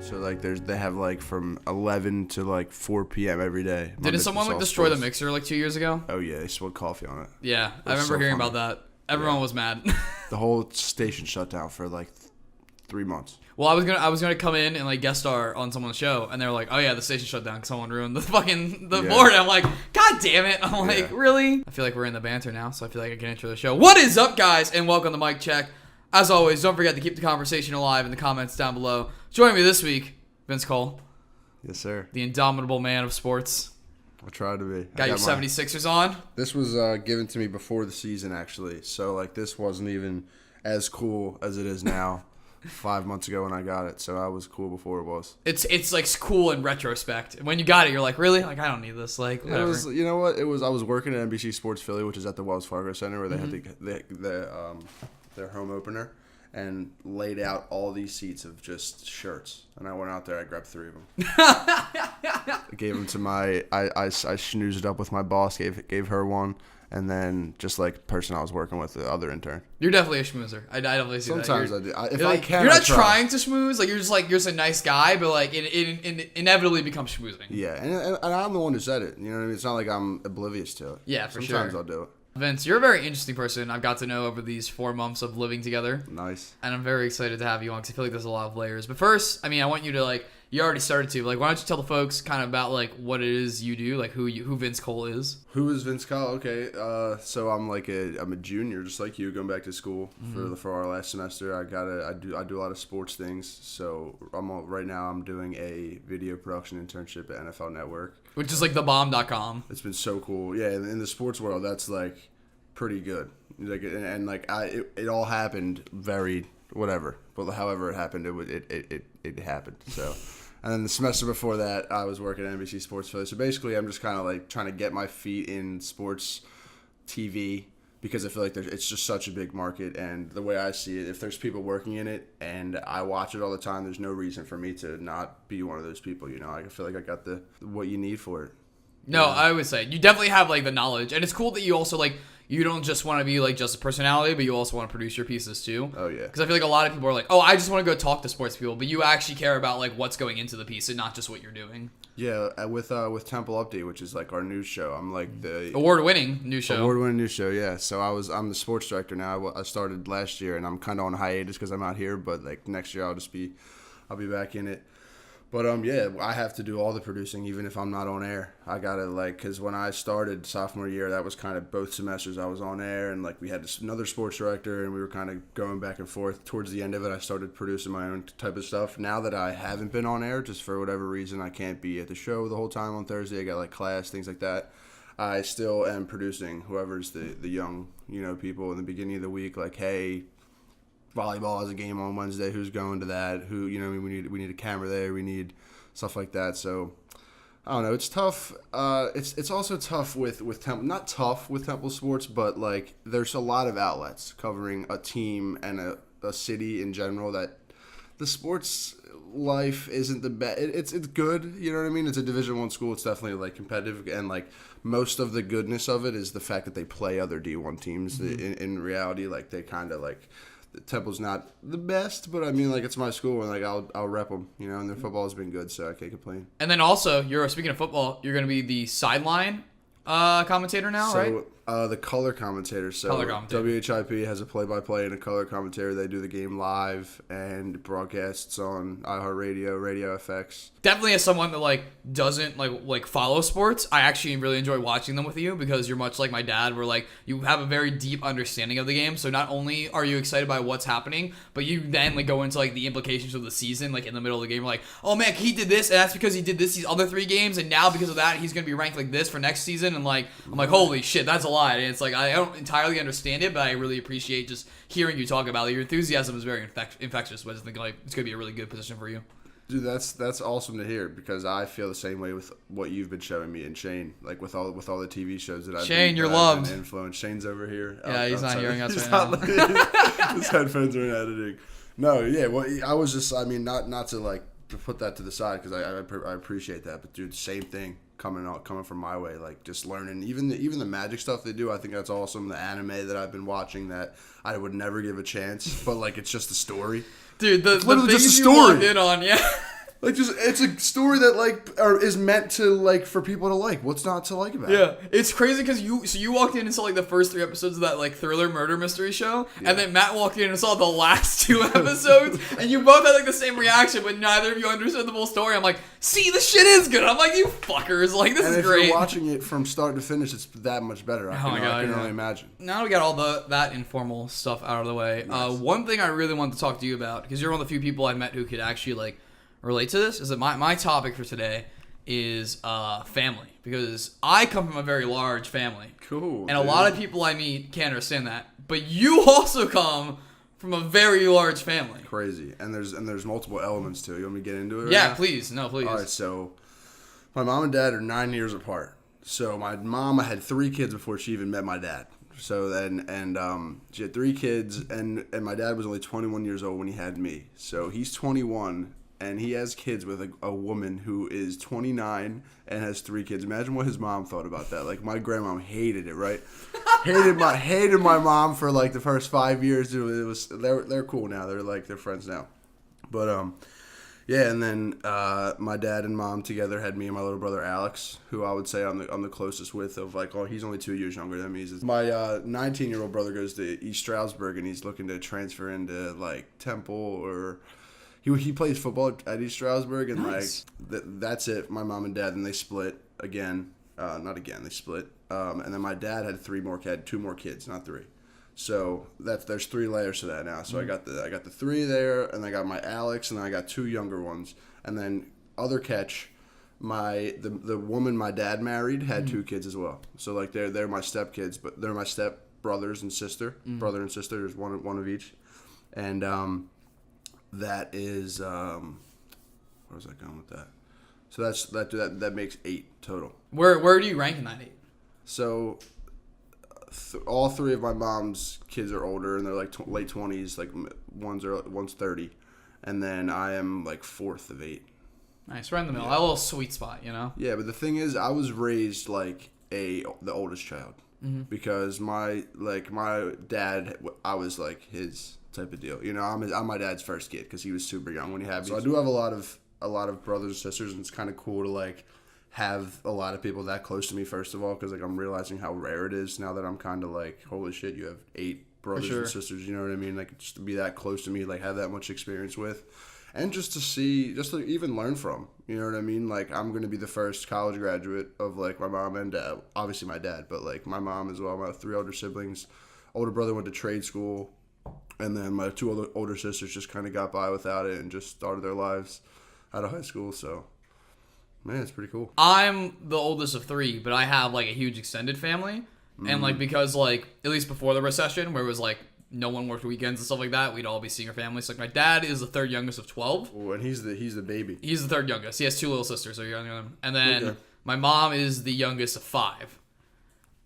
So like they have like from 11 to like 4 p.m. every day. Didn't someone like destroy the mixer like 2 years ago? Oh yeah, they spilled coffee on it. Yeah, I remember hearing about that. Everyone was mad. The whole station shut down for like 3 months. Well, I was gonna come in and like guest star on someone's show, and they were like, "Oh yeah, the station shut down because someone ruined the board." I'm like, "God damn it!" I'm like, "Really?" I feel like we're in the banter now, so I feel like I can intro the show. What is up, guys? And welcome to Mic Check. As always, don't forget to keep the conversation alive in the comments down below. Joining me this week, Vince Coll. Yes, sir. The indomitable man of sports. I tried to be. Got your 76ers on? This was given to me before the season, actually. So, like, this wasn't even as cool as it is now 5 months ago when I got it. So, I was cool before it was. It's like cool in retrospect. When you got it, you're like, really? Like, I don't need this. Like, whatever. It was, you know what? I was working at NBC Sports Philly, which is at the Wells Fargo Center, where they had their home opener, and laid out all these seats of just shirts. And I went out there, I grabbed 3 of them. I gave them to I schnoozed it up with my boss, gave her one, and then just like the person I was working with, the other intern. You're definitely a schmoozer. I definitely see Sometimes that. I do. If I can, you're not trying to schmooze. Like, you're just a nice guy, but like it inevitably becomes schmoozing. Yeah, and I'm the one who said it. You know what I mean? It's not like I'm oblivious to it. Yeah, for Sometimes sure. I'll do it. Vince, you're a very interesting person I've got to know over these 4 months of living together. Nice. And I'm very excited to have you on because I feel like there's a lot of layers. But first, I mean, I want you to you already started to, why don't you tell the folks kind of about what it is you do, like who Vince Coll is. Who is Vince Coll? Okay, so I'm I'm a junior, just like you, going back to school for our last semester. I do a lot of sports things. So right now I'm doing a video production internship at NFL Network, which is like thebomb.com. It's been so cool. Yeah, in the sports world, that's like pretty good. Like it all happened very whatever, but however it happened, it happened. So. And then the semester before that, I was working at NBC Sports Philly. So basically, I'm just kind of like trying to get my feet in sports TV because I feel like it's just such a big market. And the way I see it, if there's people working in it and I watch it all the time, there's no reason for me to not be one of those people. You know, I feel like I got what you need for it. No, I would say you definitely have the knowledge, and it's cool that you also you don't just want to be just a personality, but you also want to produce your pieces too. Oh yeah. Because I feel like a lot of people are like, oh, I just want to go talk to sports people, but you actually care about what's going into the piece and not just what you're doing. Yeah, with Temple Update, which is our news show. I'm the award-winning news show. Award-winning news show, yeah. So I'm the sports director now. I started last year, and I'm kind of on hiatus because I'm out here. But next year, I'll be back in it. But yeah, I have to do all the producing even if I'm not on air. I gotta because when I started sophomore year, that was kind of both semesters I was on air, and we had another sports director, and we were kind of going back and forth. Towards the end of it, I started producing my own type of stuff. Now that I haven't been on air, just for whatever reason, I can't be at the show the whole time on Thursday. I got class, things like that. I still am producing whoever's the young people in the beginning of the week. Hey, volleyball has a game on Wednesday. Who's going to that? Who we need a camera there. We need stuff like that. So I don't know. It's tough. It's also tough with Temple. Not tough with Temple sports, but there's a lot of outlets covering a team and a city in general that the sports life isn't the best. It's good. You know what I mean? It's a Division I school. It's definitely competitive, and most of the goodness of it is the fact that they play other D1 teams. Mm-hmm. In reality, they kind of Temple's not the best, but I mean, it's my school, and I'll rep them, and their football has been good, so I can't complain. And then also, speaking of football, you're going to be the sideline commentator now, right? The color commentator. So WHIP has a play-by-play and a color commentator. They do the game live and broadcasts on iHeartRadio, Radio FX. Definitely as someone that doesn't follow sports, I actually really enjoy watching them with you because you're much like my dad, where you have a very deep understanding of the game. So not only are you excited by what's happening, but you then go into the implications of the season, in the middle of the game. You're like, oh man, he did this, and that's because he did this these other 3 games, and now because of that, he's gonna be ranked this for next season. And I'm like, holy shit, that's a lot. And it's I don't entirely understand it, but I really appreciate just hearing you talk about it. Your enthusiasm is very infectious, but I just think it's gonna be a really good position for you. Dude, that's awesome to hear because I feel the same way with what you've been showing me and Shane, with all the TV shows that you're loved. Influenced. Shane's over here. Yeah, he's not hearing us right now. His headphones are in editing. No, yeah. Well, I was just, not to to put that to the side because I appreciate that, but dude, same thing coming from my way, just learning even the magic stuff they do. I think that's awesome. The anime that I've been watching that I would never give a chance, but it's just a story. Dude, the literally things just a you story. logged in on, yeah. Like, just it's a story that is meant to for people to like. What's not to like about it? Yeah, it's crazy because you walked in and saw the first 3 episodes of that thriller murder mystery show, and then Matt walked in and saw the last 2 episodes, and you both had the same reaction, but neither of you understood the full story. I'm like, see, the shit is good. I'm like, you fuckers, this is great. If you're watching it from start to finish, it's that much better. I can only imagine. Now we got all that informal stuff out of the way. Nice. One thing I really wanted to talk to you about, because you're one of the few people I've met who could actually relate to this, is that my topic for today is family, because I come from a very large family. Cool. And a lot of people I meet can't understand that, but you also come from a very large family. Crazy. And there's multiple elements to it. You want me to get into it right Yeah, now? please. No, please. All right, so my mom and dad are 9 years apart. So my mom had 3 kids before she even met my dad. So then, she had 3 kids, and my dad was only 21 years old when he had me. So he's 21, and he has kids with a woman who is 29 and has 3 kids. Imagine what his mom thought about that. My grandmom hated it, right? hated my mom for the first 5 years. They're cool now. They're friends now. But yeah, and then my dad and mom together had me and my little brother Alex, who I would say I'm the closest with. Of he's only 2 years younger than me. My 19-year-old brother goes to East Stroudsburg, and he's looking to transfer into Temple, or he plays football at East Stroudsburg, and nice. That's it. My mom and dad, and they split again. Not again, they split. And then my dad had 2 more kids, not 3. So there's 3 layers to that now. So I got the 3 there, and I got my Alex, and then I got 2 younger ones, and then other catch, the woman my dad married had 2 kids as well. So they're my step kids, but they're my step brothers and sister, brother and sister. There's one of each, and that is where was I going with that? So that makes 8 total. Where do you rank in that 8? So. All 3 of my mom's kids are older, and they're late 20s. One's 30, and then I am 4th of 8. Nice, right in the middle. A little sweet spot, you know. Yeah, but the thing is, I was raised the oldest child, because my dad, I was his type of deal. You know, I'm my dad's first kid because he was super young when he had me. So I do have a lot of brothers and sisters, and it's kind of cool to have a lot of people that close to me, first of all, because I'm realizing how rare it is now that I'm kind of holy shit, you have 8 brothers and sisters, you know what I mean? Just to be that close to me, have that much experience with, and just to even learn from, you know what I mean? I'm going to be the first college graduate of my mom and dad, obviously my dad, but my mom as well. My 3 older siblings, older brother went to trade school, and then my 2 older sisters just kind of got by without it and just started their lives out of high school, so... Man, it's pretty cool. I'm the oldest of 3, but I have a huge extended family, and because at least before the recession, where it was no one worked weekends and stuff like that, we'd all be seeing our families. So my dad is the 3rd youngest of 12. Oh, and he's the baby. He's the 3rd youngest. He has 2 little sisters, so younger than him. And then my mom is the youngest of 5.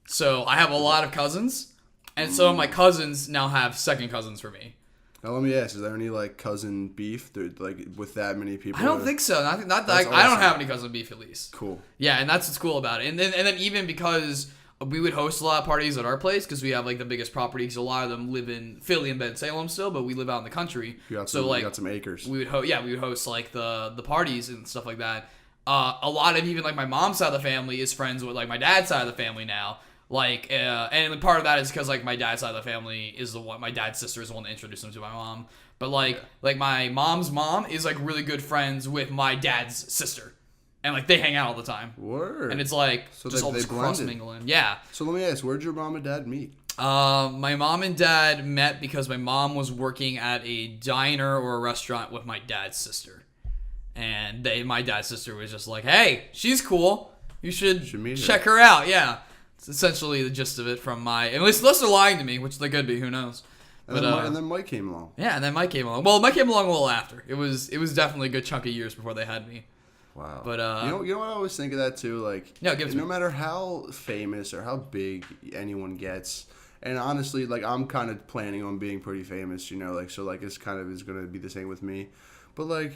So I have a lot of cousins, and some of my cousins now have second cousins for me. Now let me ask: is there any cousin beef, with that many people? I don't think so. Not that awesome. I don't have any cousin beef, at least. Cool. Yeah, and that's what's cool about it. And then even because we would host a lot of parties at our place, because we have the biggest property. Because a lot of them live in Philly and Bensalem still, but we live out in the country. You got some acres. We would host the parties and stuff like that. A lot of even my mom's side of the family is friends with my dad's side of the family now. And part of that is because my dad's side of the family is the one, my dad's sister is the one that introduced him to my mom. But my mom's mom is really good friends with my dad's sister, and they hang out all the time. Word. And it's so just all this cross mingling. Yeah. So let me ask, where'd your mom and dad meet? My mom and dad met because my mom was working at a diner or a restaurant with my dad's sister, and my dad's sister was just hey, she's cool. You should check her out. Yeah. It's essentially the gist of it from unless they're lying to me, which they could be, who knows. And then Mike came along. Yeah, and then Mike came along. Well, Mike came along a little after. It was definitely a good chunk of years before they had me. Wow. But you know what I always think of that too? No matter how famous or how big anyone gets, and honestly, I'm kind of planning on being pretty famous, so it's kind of is going to be the same with me. But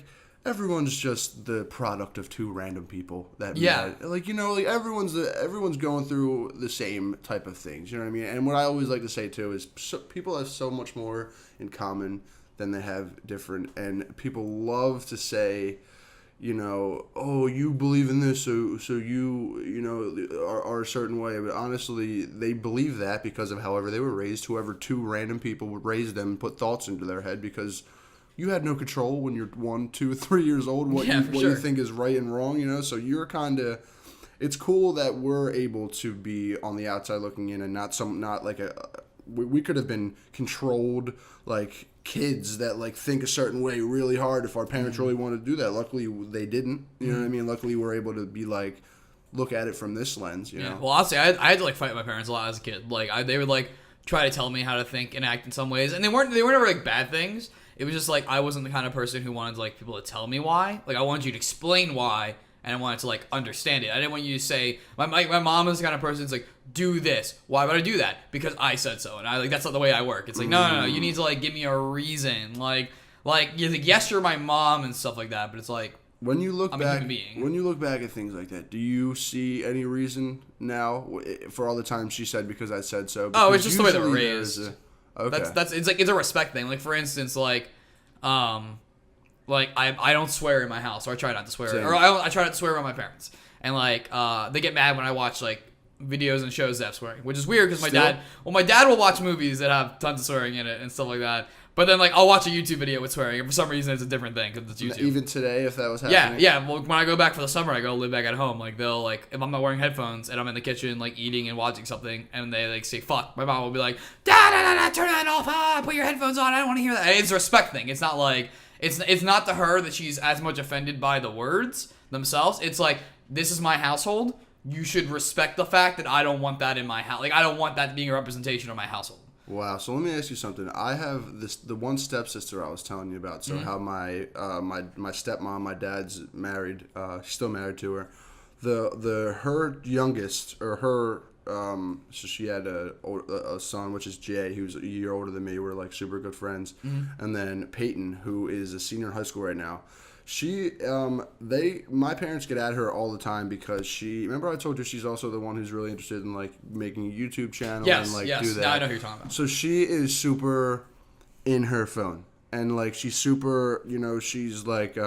everyone's just the product of 2 random people that met. Everyone's going through the same type of things, you know what I mean? And what I always like to say too is people have so much more in common than they have different, and people love to say, oh, you believe in this, so are a certain way. But honestly, they believe that because of however they were raised. Whoever two random people would raise them and put thoughts into their head, because you had no control when you're 1, 2, 3 years old what you think is right and wrong. So you're kind of. It's cool that we're able to be on the outside looking in, and not like we could have been controlled like kids that like think a certain way really hard if our parents really wanted to do that. Luckily they didn't. You know what I mean? Luckily we're able to be like, look at it from this lens. You know? Well, honestly, I had to like fight my parents a lot as a kid. Like they would like try to tell me how to think and act in some ways, and they weren't ever like bad things. It was just like I wasn't the kind of person who wanted like people to tell me why. Like I wanted you to explain why. And I wanted to like understand it. I didn't want you to say my mom is the kind of person that's like, do this. Why would I do that? Because I said so. And I like that's not the way I work. It's like no. You need to like give me a reason. Like you're like, yes, you're my mom and stuff like that. But it's like when you look I'm back, a human being. When you look back at things like that, do you see any reason now for all the times she said because I said so? Because it's just the way they were raised. Okay. That's it's a respect thing. Like for instance, like I don't swear in my house, or I try not to swear, Same. or I try not to swear around my parents, and like they get mad when I watch like videos and shows that have swearing, which is weird because my dad will watch movies that have tons of swearing in it and stuff like that. But then like I'll watch a YouTube video with swearing, and for some reason it's a different thing because it's YouTube. Even today, if that was happening. Yeah. Well, when I go back for the summer, I go live back at home. Like they'll like if I'm not wearing headphones and I'm in the kitchen like eating and watching something, and they like say fuck, my mom will be like da da da da, turn that off, put your headphones on. I don't want to hear that. It's a respect thing. It's not like. It's not to her that she's as much offended by the words themselves. It's like, this is my household. You should respect the fact that I don't want that in my house. Like, I don't want that being a representation of my household. Wow. So let me ask you something. I have the one stepsister I was telling you about. So how my stepmom, my dad's married. She's still married to her. Her youngest or her. So she had a son, which is Jay, who's a year older than me. We're like super good friends. And then Peyton, who is a senior in high school right now. My parents get at her all the time because remember I told you she's also the one who's really interested in like making a YouTube channel and like do that. Now I know who you're talking about. So she is super in her phone, and like she's super, she's like,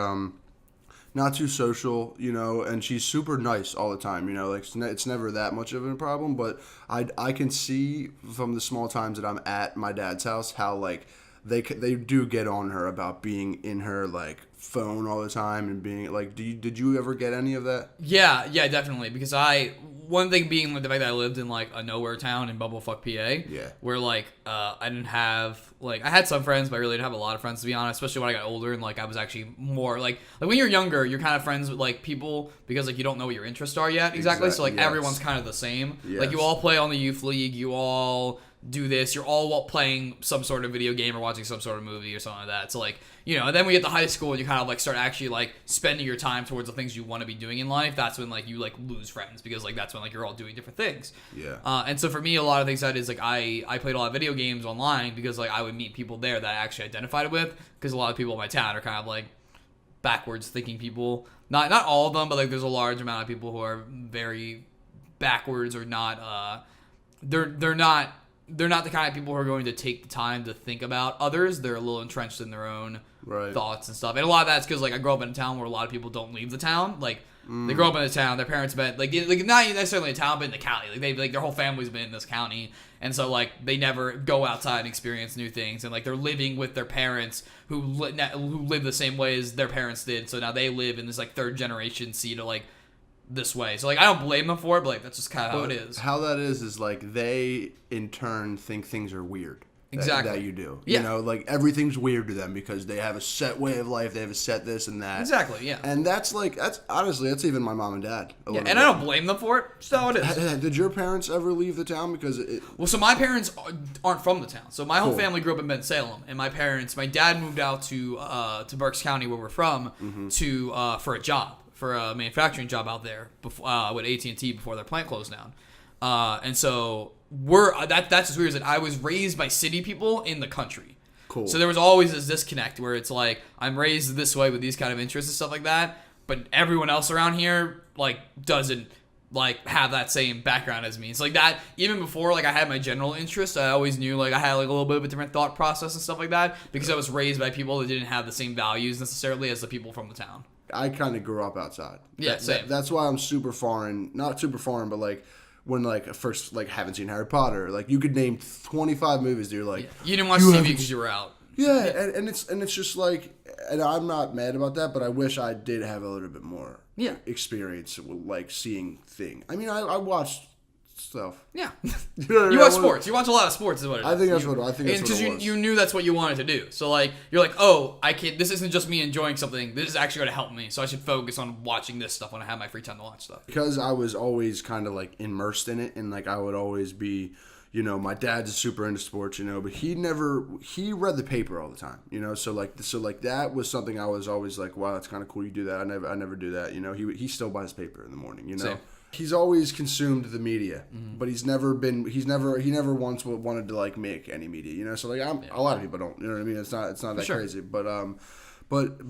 not too social, and she's super nice all the time, like it's never that much of a problem, but I can see from the small times that I'm at my dad's house how like they do get on her about being in her like phone all the time and being like, did you ever get any of that? Yeah, definitely, because one thing being like the fact that I lived in like a nowhere town in Bumblefuck, PA, where like I didn't have like I had some friends, but I really didn't have a lot of friends, to be honest. Especially when I got older and like I was actually more like when you're younger, you're kind of friends with like people because like you don't know what your interests are yet exactly. So like everyone's kind of the same. Yes. Like you all play on the youth league, you all do this, you're all playing some sort of video game or watching some sort of movie or something like that. So like, and then we get to high school and you kind of like start actually like spending your time towards the things you want to be doing in life. That's when like you like lose friends because like that's when like you're all doing different things. Yeah. And so for me, a lot of things I did is like I played a lot of video games online because like I would meet people there that I actually identified with, because a lot of people in my town are kind of like backwards thinking people. Not all of them, but like there's a large amount of people who are very backwards or not. They're not the kind of people who are going to take the time to think about others. They're a little entrenched in their own thoughts and stuff. And a lot of that's because like I grew up in a town where a lot of people don't leave the town. Like they grow up in a town, their parents met like not necessarily a town, but in the county. Like they like their whole family's been in this county, and so like they never go outside and experience new things. And like they're living with their parents who live the same way as their parents did. So now they live in this like third generation seed of like this way. So like I don't blame them for it, but like that's just kind of how it is. How that is like they in turn think things are weird. Exactly. That you do. Yeah. Like everything's weird to them because they have a set way of life, they have a set this and that. Exactly, yeah. And that's honestly that's even my mom and dad. Yeah, and I don't blame them for it. Just how it is. Did your parents ever leave the town because Well, so my parents aren't from the town. So my whole family grew up in Bensalem, and my dad moved out to Berks County where we're from for a job. For a manufacturing job out there with AT&T before their plant closed down. And so that's just weird, is that I was raised by city people in the country. Cool. So there was always this disconnect where it's like I'm raised this way with these kind of interests and stuff like that, but everyone else around here like doesn't like have that same background as me. It's like that even before like I had my general interest, I always knew like I had like a little bit of a different thought process and stuff like that because I was raised by people that didn't have the same values necessarily as the people from the town. I kind of grew up outside. Yeah, same. That's why I'm super foreign. Not super foreign, but like when like first like haven't seen Harry Potter. Like you could name 25 movies that you're like You didn't watch TV because you were out. Yeah, and it's just like, and I'm not mad about that, but I wish I did have a little bit more experience with like seeing thing. I mean, I watched stuff. Yeah, You know what I mean? you watch sports. You watch a lot of sports, is what it is. I think that's what it was. Because you knew that's what you wanted to do. So like you're like, oh, I can't. This isn't just me enjoying something. This is actually going to help me. So I should focus on watching this stuff when I have my free time to watch stuff. Because I was always kind of like immersed in it, and like I would always be. You know, my dad's super into sports, you know, but he read the paper all the time, you know, so that was something I was always like, wow, that's kind of cool you do that. I never do that, you know. He still buys paper in the morning, you know. Same. He's always consumed the media, but he never once wanted to like make any media, you know. So like a lot of people don't, you know what I mean? It's not that crazy, but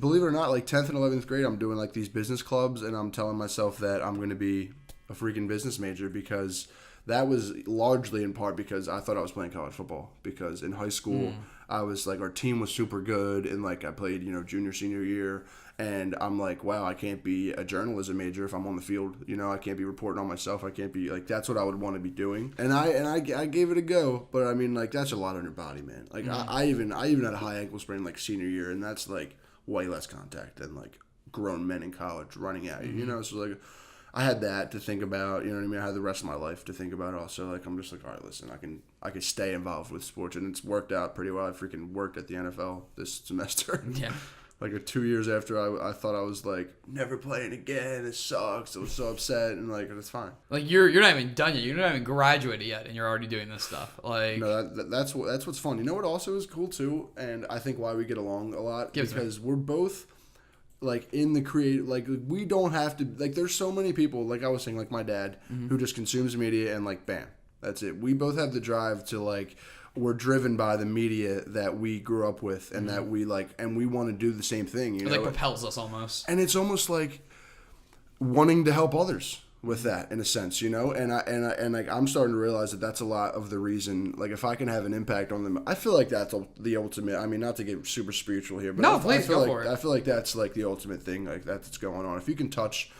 believe it or not, like 10th and 11th grade, I'm doing like these business clubs, and I'm telling myself that I'm going to be a freaking business major because that was largely in part because I thought I was playing college football. Because in high school, I was like, our team was super good, and like I played, you know, junior, senior year, and I'm like, wow, I can't be a journalism major if I'm on the field. You know, I can't be reporting on myself. I can't be like, that's what I would want to be doing. And I gave it a go, but I mean, like that's a lot on your body, man. Like I even had a high ankle sprain like senior year, and that's like way less contact than like grown men in college running at you. You know, so like. I had that to think about, you know what I mean? I had the rest of my life to think about also. Like, I'm just like, all right, listen, I can stay involved with sports, and it's worked out pretty well. I freaking worked at the NFL this semester. Yeah. Like, 2 years after I thought I was, like, never playing again. It sucks. I was so upset, and, like, it's fine. Like, you're not even done yet. You're not even graduated yet, and you're already doing this stuff. Like, no, that's what's fun. You know what also is cool, too? And I think why we get along a lot? Because we're both... like in the creative, like we don't have to, like there's so many people, like I was saying, like my dad, who just consumes media and like bam, that's it. We both have the drive to like, we're driven by the media that we grew up with and that we like, and we want to do the same thing. You know, like propels us almost. And it's almost like wanting to help others with that in a sense, you know, and like I'm starting to realize that that's a lot of the reason. Like if I can have an impact on them, I feel like that's the ultimate. I mean, not to get super spiritual here, but please go for it. I feel like that's like the ultimate thing. Like that's what's going on. If you can touch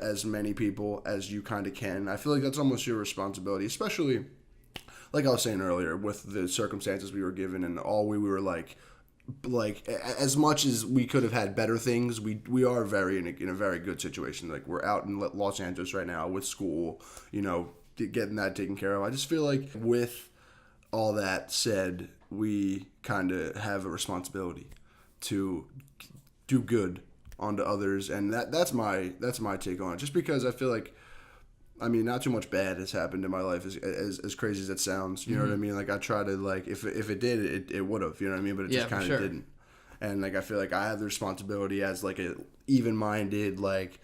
as many people as you kind of can, I feel like that's almost your responsibility, especially like I was saying earlier with the circumstances we were given and all we were like as much as we could have had better things, we are very in a very good situation. Like we're out in Los Angeles right now with school, you know, getting that taken care of. I just feel like with all that said, we kind of have a responsibility to do good onto others, and that's my take on it. Just because I feel like, I mean, not too much bad has happened in my life, as crazy as it sounds. You know what I mean? Like, I try to, like, if it did, it would have, you know what I mean? But it just kind of didn't. And, like, I feel like I have the responsibility as, like, a even-minded, like,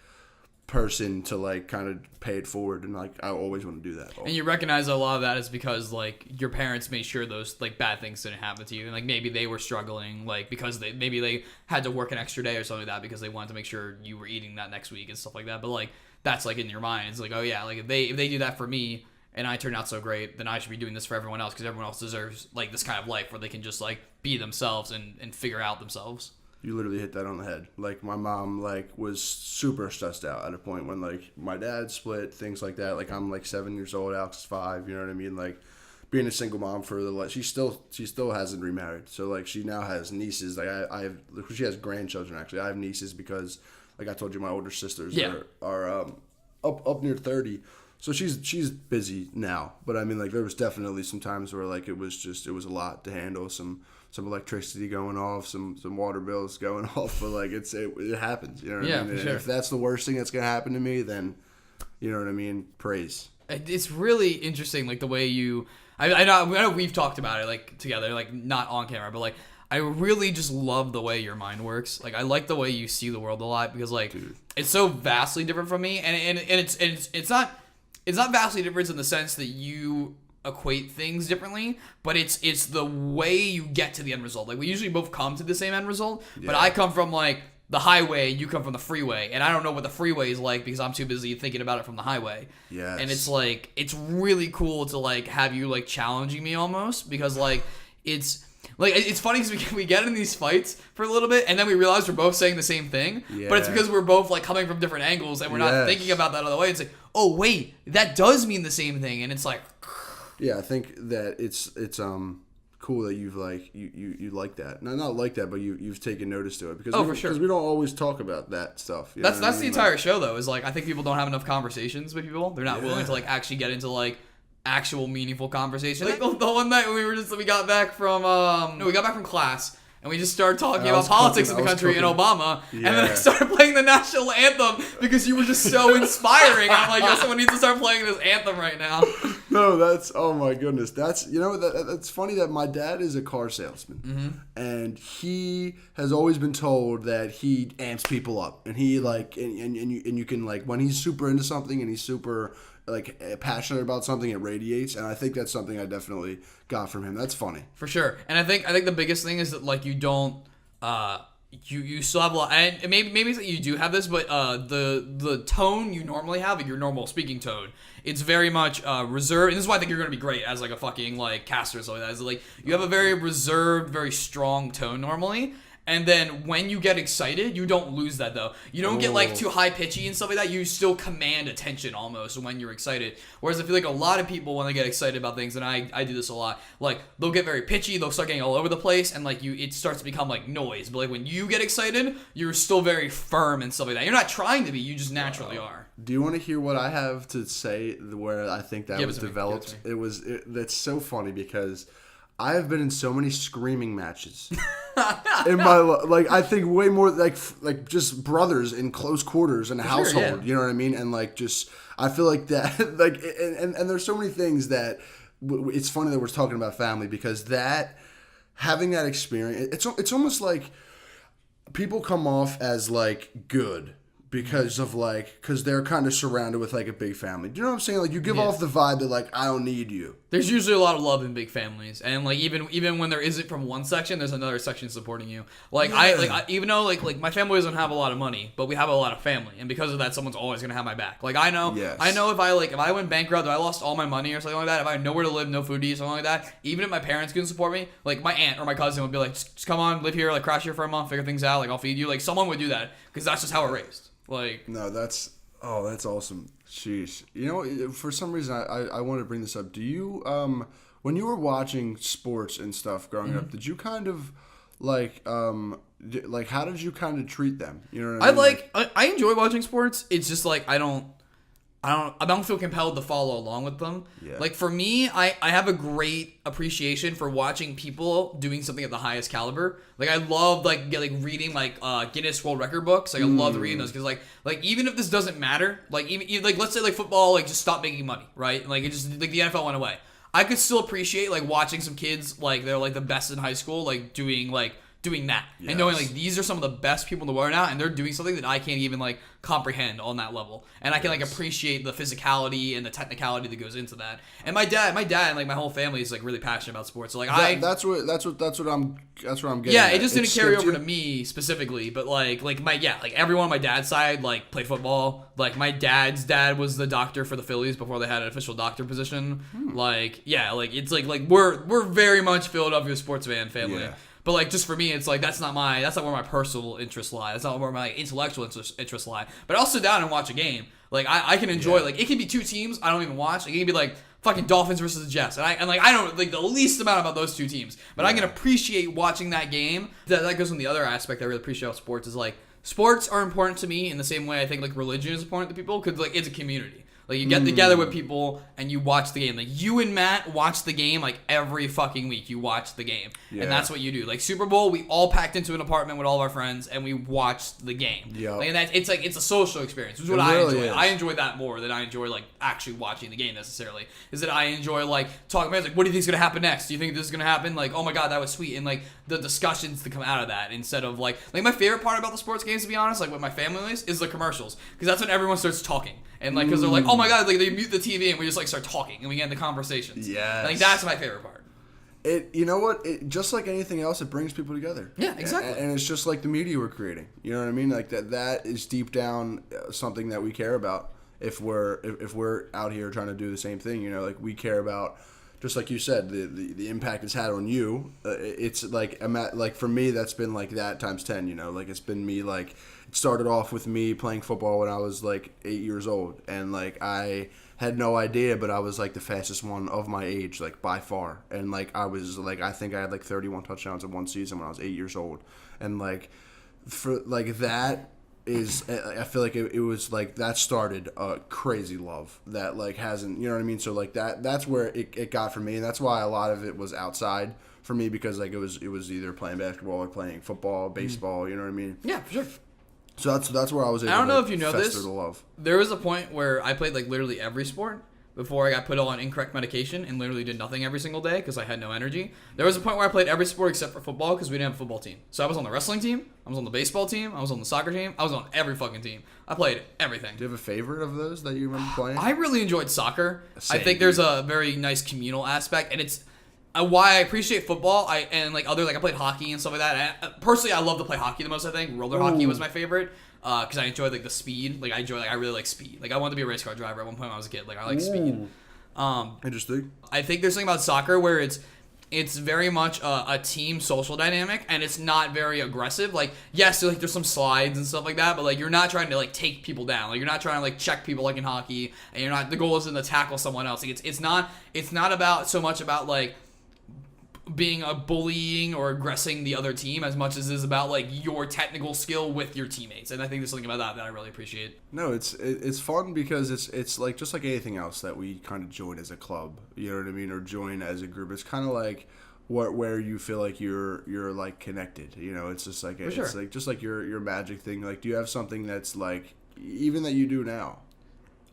person to, like, kind of pay it forward. And, like, I always want to do that. And you recognize a lot of that is because, like, your parents made sure those, like, bad things didn't happen to you. And, like, maybe they were struggling, like, because maybe they had to work an extra day or something like that because they wanted to make sure you were eating that next week and stuff like that. But, like, that's like in your mind. It's like, oh yeah, like if they do that for me and I turn out so great, then I should be doing this for everyone else because everyone else deserves like this kind of life where they can just like be themselves and figure out themselves. You literally hit that on the head. Like my mom like was super stressed out at a point when like my dad split, things like that. Like I'm like 7 years old, Alex is 5. You know what I mean? Like being a single mom for the she still hasn't remarried. So like she now has nieces. Like she has grandchildren actually. I have nieces because. Like I told you, my older sisters are up near 30, so she's busy now. But I mean, like there was definitely some times where like it was a lot to handle, some electricity going off, some water bills going off. But like it happens, you know what I mean? For sure. If that's the worst thing that's gonna happen to me, then you know what I mean. Praise. It's really interesting, like the way you. I know we've talked about it like together, like not on camera, but like. I really just love the way your mind works. Like I like the way you see the world a lot because like it's so vastly different from me, and it's not vastly different in the sense that you equate things differently, but it's the way you get to the end result. Like we usually both come to the same end result, but I come from like the highway, you come from the freeway, and I don't know what the freeway is like because I'm too busy thinking about it from the highway. Yes. And it's like it's really cool to like have you like challenging me almost because like it's. Like, it's funny because we get in these fights for a little bit, and then we realize we're both saying the same thing. Yeah. But it's because we're both, like, coming from different angles, and we're not thinking about that other way. It's like, oh, wait, that does mean the same thing. And it's like... Yeah, I think that it's cool that you've, like, you like that. Not like that, but you've taken notice to it. Because for sure. Because we don't always talk about that stuff. That's the entire show, though, is, like, I think people don't have enough conversations with people. They're not willing to, like, actually get into, like... actual meaningful conversation. Like the one night we got back from class and we just started talking about politics in the country and Obama, and then I started playing the national anthem because you were just so inspiring. I'm like, yo, someone needs to start playing this anthem right now. No, oh my goodness, that's that's funny that my dad is a car salesman, and he has always been told that he amps people up, and he like and you can like when he's super into something and he's super like passionate about something, it radiates, and I think that's something I definitely got from him. That's funny for sure. And I think the biggest thing is that like you don't you still have a lot, and maybe it's that you do have this, but the tone you normally have, like your normal speaking tone, it's very much reserved, and this is why I think you're going to be great as like a fucking like caster or something like that. Is like you have a very reserved, very strong tone normally. And then when you get excited, you don't lose that though. You don't get like too high pitchy and stuff like that. You still command attention almost when you're excited. Whereas I feel like a lot of people when they get excited about things, and I do this a lot, like they'll get very pitchy, they'll start getting all over the place, and like it starts to become like noise. But like when you get excited, you're still very firm and stuff like that. You're not trying to be, you just naturally are. Do you want to hear what I have to say where I think that was developed? That's so funny because I have been in so many screaming matches in my like I think way more like just brothers in close quarters in a household. Sure, yeah. You know what I mean? And like just I feel like that like and there's so many things that it's funny that we're talking about family because that having that experience it's almost like people come off as like good. Because they're kind of surrounded with like a big family. Do you know what I'm saying? Like you give off the vibe that like I don't need you. There's usually a lot of love in big families, and like even when there isn't from one section, there's another section supporting you. Like I even though like my family doesn't have a lot of money, but we have a lot of family, and because of that, someone's always gonna have my back. Like I know if I went bankrupt, if I lost all my money or something like that, if I had nowhere to live, no food to eat, something like that, even if my parents couldn't support me, like my aunt or my cousin would be like, just come on, live here, like crash here for a month, figure things out, like I'll feed you. Like someone would do that because that's just how we're raised. Like no, that's awesome. Sheesh. You know, for some reason I wanted to bring this up. Do you when you were watching sports and stuff growing up, did you kind of like how did you kind of treat them? You know what I mean? I enjoy watching sports. It's just like I don't feel compelled to follow along with them. Yeah. Like for me, I have a great appreciation for watching people doing something at the highest caliber. Like I love like reading like Guinness World Record books. Like I love reading those because like even if this doesn't matter, like even like let's say like football like just stopped making money, right? Like it just like the NFL went away. I could still appreciate like watching some kids like they're like the best in high school like doing that and knowing like these are some of the best people in the world now and they're doing something that I can't even like comprehend on that level, and I can like appreciate the physicality and the technicality that goes into that. And my dad and like my whole family is like really passionate about sports, so like that's what I'm getting yeah at. It just didn't carry over to me specifically, but like everyone on my dad's side like played football. Like my dad's dad was the doctor for the Phillies before they had an official doctor position. Like it's like we're very much Philadelphia sports fan family. Yeah. But like just for me, it's like that's not where my personal interests lie. That's not where my intellectual interests lie. But I'll sit down and watch a game. Like I can enjoy like it can be two teams I don't even watch. Like, it can be like fucking Dolphins versus the Jets, and I don't like the least amount about those two teams. But I can appreciate watching that game. That goes on the other aspect I really appreciate about sports is like sports are important to me in the same way I think like religion is important to people because like it's a community. Like, you get together with people and you watch the game. Like, you and Matt watch the game, like, every fucking week. You watch the game. Yeah. And that's what you do. Like, Super Bowl, we all packed into an apartment with all of our friends and we watched the game. Yeah. Like, and it's a social experience, which is what I enjoy. I enjoy that more than I enjoy, like, actually watching the game necessarily. Is that I enjoy, like, talking about, like, what do you think is going to happen next? Do you think this is going to happen? Like, oh my God, that was sweet. And, like, the discussions that come out of that instead of, like, my favorite part about the sports games, to be honest, like, with my family is the commercials. Because that's when everyone starts talking. And, like, because they're like, oh my God, like, they mute the TV and we just, like, start talking and we get into conversations. Yeah. Like, that's my favorite part. You know what? Just like anything else, it brings people together. Yeah, exactly. And it's just like the media we're creating. You know what I mean? Like, that is deep down something that we care about if we're out here trying to do the same thing. You know, like, we care about just like you said, the impact it's had on you. It's like like for me, that's been like that times 10. You know, like it's been me like it started off with me playing football when I was like 8 years old, and like I had no idea, but I was like the fastest one of my age, like by far, and like I was like I think I had like 31 touchdowns in one season when I was 8 years old, and like for like that. I feel like it was like that started a crazy love that like hasn't, you know what I mean? So like that's where it got for me, and that's why a lot of it was outside for me, because like it was either playing basketball or playing football, baseball, you know what I mean? Yeah, for sure. So that's where I was able I don't know to if you know fester this. the love. There was a point where I played like literally every sport before I got put on incorrect medication and literally did nothing every single day because I had no energy. There was a point where I played every sport except for football because we didn't have a football team. So I was on the wrestling team, I was on the baseball team, I was on the soccer team, I was on every fucking team. I played everything. Do you have a favorite of those that you remember playing? I really enjoyed soccer. Same. I think there's a very nice communal aspect, and it's why I appreciate football. I played hockey and stuff like that. And personally, I love to play hockey the most. I think roller hockey was my favorite. Because I enjoyed like the speed, I really like speed. Like I wanted to be a race car driver at one point when I was a kid. Like I like speed. Interesting. I think there's something about soccer where it's very much a team social dynamic, and it's not very aggressive. Like yes, there's some slides and stuff like that, but like you're not trying to like take people down. Like you're not trying to like check people like in hockey, and you're not. The goal isn't to tackle someone else. Like it's not about so much about like being a bullying or aggressing the other team as much as it is about like your technical skill with your teammates, and I think there's something about that I really appreciate. No, it's fun because it's like just like anything else that we kind of join as a club, you know what I mean, or join as a group. It's kind of like where you feel like you're like connected, you know. It's just like it's like just like your Magic thing. Like, do you have something that's like even that you do now?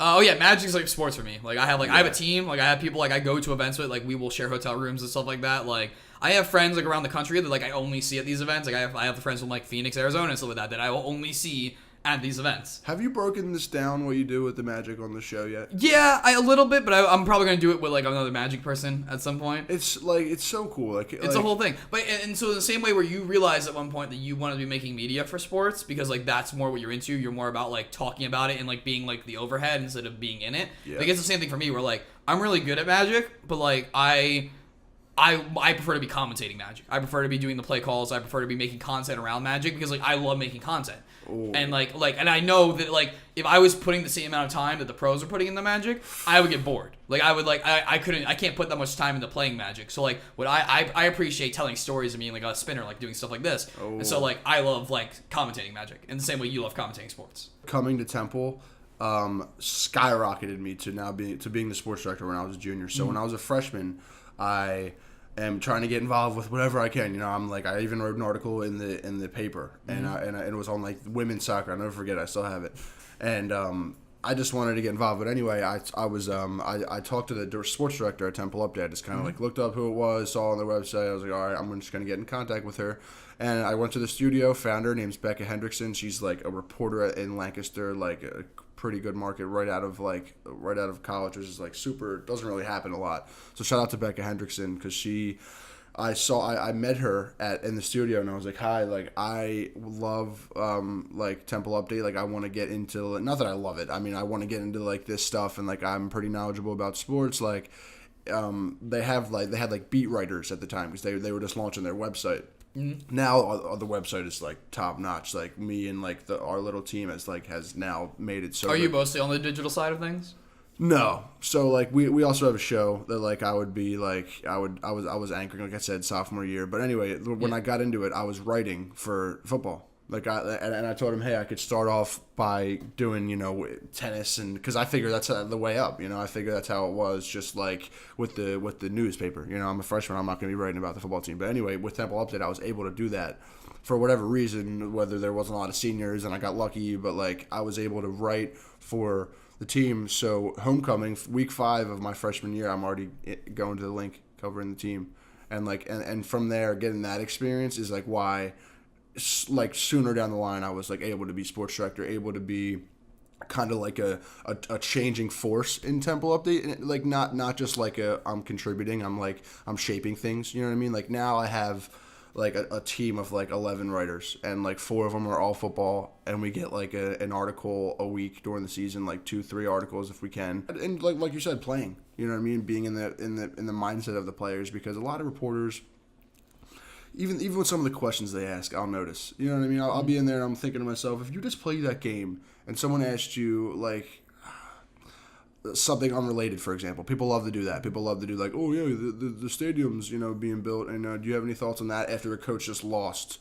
Oh yeah, Magic's like sports for me. Like I have a team. Like I have people like I go to events with. Like we will share hotel rooms and stuff like that. Like I have friends like around the country that like I only see at these events. Like I have friends from like Phoenix, Arizona, and stuff like that I will only see at these events. Have you broken this down, what you do with the Magic on the show yet? Yeah, a little bit, but I'm probably gonna do it with like another Magic person at some point. It's like it's so cool. It's a whole thing. But and so the same way where you realize at one point that you want to be making media for sports because like that's more what you're into. You're more about like talking about it and like being like the overhead instead of being in it. Yeah. Like it's the same thing for me. Where like I'm really good at Magic, but like I prefer to be commentating Magic. I prefer to be doing the play calls. I prefer to be making content around Magic because like I love making content. Ooh. And like and I know that like if I was putting the same amount of time that the pros are putting in the Magic, I would get bored. Like I would like I can't put that much time into playing Magic. So like what I appreciate telling stories and being like a spinner, like doing stuff like this. Oh. And so like I love like commentating Magic in the same way you love commentating sports. Coming to Temple skyrocketed me to being the sports director when I was a junior. So when I was a freshman, I am trying to get involved with whatever I can. You know, I'm like, I even wrote an article in the paper, and it was on like women's soccer. I'll never forget it. I still have it, and I just wanted to get involved. But anyway, I talked to the sports director at Temple Update. I just kind of like looked up who it was, saw on their website. I was like, all right, I'm just gonna get in contact with her. And I went to the studio, found her. Name's Becca Hendrickson. She's like a reporter in Lancaster, like a pretty good market right out of college, which is like super, doesn't really happen a lot. So shout out to Becca Hendrickson because I met her in the studio and I was like, hi, like I love like Temple Update, like I want to get into, not that I love it, I mean I want to get into like this stuff and like I'm pretty knowledgeable about sports. Like they had beat writers at the time because they were just launching their website. Mm-hmm. Now the website is like top notch. Like me and like our little team has now made it so. Are you mostly on the digital side of things? No. So like we also have a show that like I was anchoring, like I said, sophomore year. But anyway, when I got into it, I was writing for football. Like I told him, hey, I could start off by doing, you know, tennis, and because I figure that's the way up, you know. I figure that's how it was, just like with the newspaper. You know, I'm a freshman, I'm not going to be writing about the football team. But anyway, with Temple Update, I was able to do that for whatever reason, whether there wasn't a lot of seniors and I got lucky, but like I was able to write for the team. So homecoming, week 5 of my freshman year, I'm already going to the link covering the team, and like and from there, getting that experience is like why. Like sooner down the line, I was like able to be sports director, able to be kind of like a changing force in Temple Update, and like not just like I'm contributing, I'm shaping things. You know what I mean? Like now I have like a team of like 11 writers, and like 4 of them are all football, and we get like an article a week during the season, like 2-3 articles if we can, and like you said, playing, you know what I mean, being in the mindset of the players, because a lot of reporters, even with some of the questions they ask, I'll notice, you know what I mean, I'll be in there and I'm thinking to myself, if you just play that game and someone asked you like something unrelated, for example. People love to do that. People love to do like, oh yeah, the stadium's, you know, being built, and do you have any thoughts on that after a coach just lost?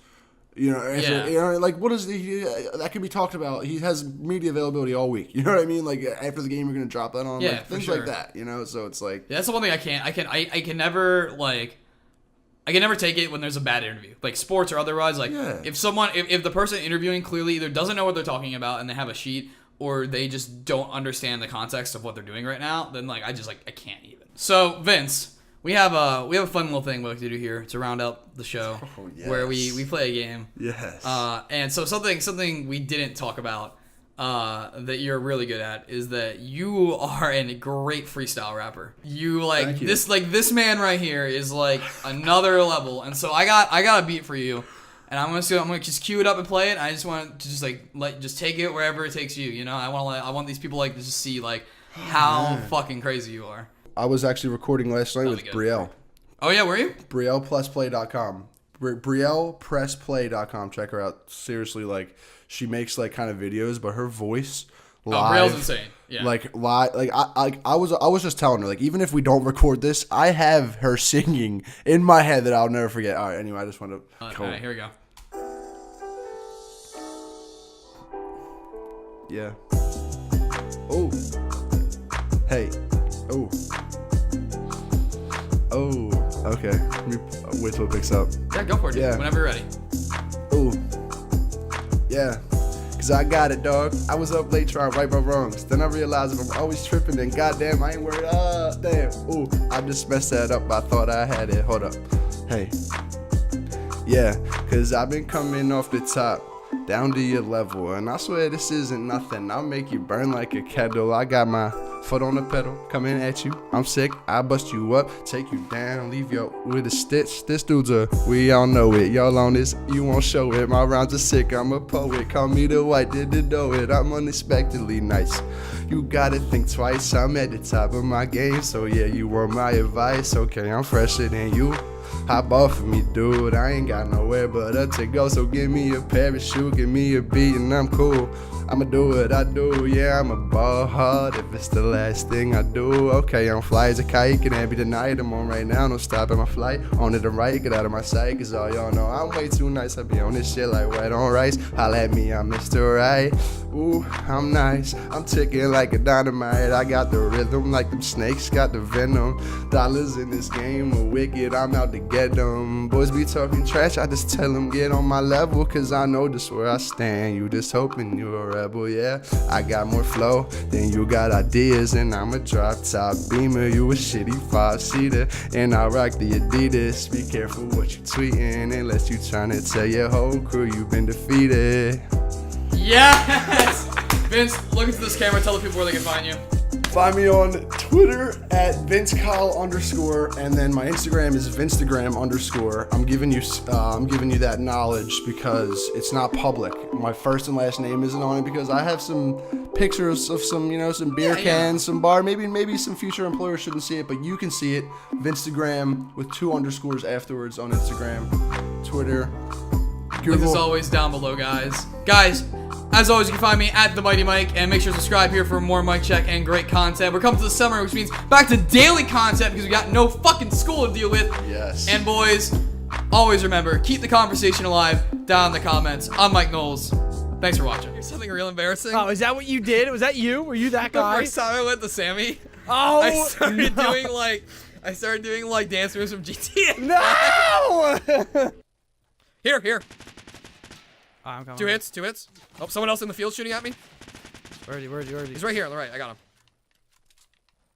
You know, after, you know, like what is that can be talked about. He has media availability all week. You know what I mean? Like after the game, you're gonna drop that on, like, things like that. You know, so it's like that's the one thing I can never like. I can never take it when there's a bad interview, like sports or otherwise. Like if the person interviewing clearly either doesn't know what they're talking about and they have a sheet, or they just don't understand the context of what they're doing right now, then like I can't even. So Vince, we have a fun little thing we like to do here to round out the show, where we play a game. Yes. And so something we didn't talk about that you're really good at is that you are a great freestyle rapper. You like this man right here is like another level, and so I got a beat for you. And I'm gonna just cue it up and play it. I just want to just take it wherever it takes you. You know, I want these people like to just see like how fucking crazy you are. I was actually recording last night with Brielle. Oh yeah, were you? BriellePressPlay.com. BriellePressPlay.com. Check her out. Seriously, like she makes like kind of videos, but her voice live. Brielle's insane. Yeah. Like live, like I was just telling her, like, even if we don't record this, I have her singing in my head that I'll never forget. All right, anyway, I just want to. All right, here we go. Yeah. Oh. Hey. Oh. Oh. Okay. Let me wait till it picks up. Yeah, go for it. Dude. Whenever you're ready. Oh. Yeah. Cause I got it, dog. I was up late trying to right my wrongs. Then I realized if I'm always tripping, then goddamn, I ain't worried. Damn. Ooh, I just messed that up. I thought I had it. Hold up. Hey. Yeah, cause I've been coming off the top, down to your level, and I swear this isn't nothing. I'll make you burn like a kettle. I got my foot on the pedal, coming at you. I'm sick. I bust you up, take you down, leave you with a stitch. This dude's we all know it. Y'all on this, you won't show it. My rhymes are sick. I'm a poet. Call me the white, did the do it. I'm unexpectedly nice. You gotta think twice. I'm at the top of my game, so yeah, you want my advice. Okay, I'm fresher than you. Hop off of me, dude. I ain't got nowhere but up to go. So give me a parachute, give me a beat, and I'm cool. I'ma do what I do, yeah, I'ma ball hard if it's the last thing I do. Okay, I'm fly as a kite, can't be denied. I'm on right now, no stopping my flight. On to the right, get out of my sight, cause all y'all know I'm way too nice. I be on this shit like wet on rice. Holla at me, I'm Mr. Right. Ooh, I'm nice, I'm ticking like a dynamite. I got the rhythm like them snakes got the venom. Dollars in this game are wicked, I'm out to get them. Boys be talking trash, I just tell them get on my level, cause I know just where I stand. You just hoping you're a rebel, yeah. I got more flow than you got ideas, and I'm a drop top beamer. You a shitty 5-seater, and I rock the Adidas. Be careful what you tweeting, unless you tryna tell your whole crew you've been defeated. Yes! Vince, look into this camera, tell the people where they can find you. Find me on Twitter at Vince Coll _, and then my Instagram is Vinstagram _. I'm giving you that knowledge because it's not public. My first and last name isn't on it because I have some pictures of some beer cans, some bar. Maybe some future employers shouldn't see it, but you can see it. Vinstagram with 2 underscores afterwards on Instagram, Twitter. Google. Link is always down below, guys. Guys, as always, you can find me at The Mighty Mike, and make sure to subscribe here for more Mic Check and great content. We're coming to the summer, which means back to daily content because we got no fucking school to deal with. Yes. And boys, always remember, keep the conversation alive down in the comments. I'm Mike Knowles. Thanks for watching. Here's something real embarrassing. Oh, is that what you did? Was that you? Were you that guy? The first time I went to Sammy, oh, I started doing like dance moves from GTA. No! Here. I'm coming. 2 hits. Oh, someone else in the field shooting at me. Where are you? He's right here on the right. I got him.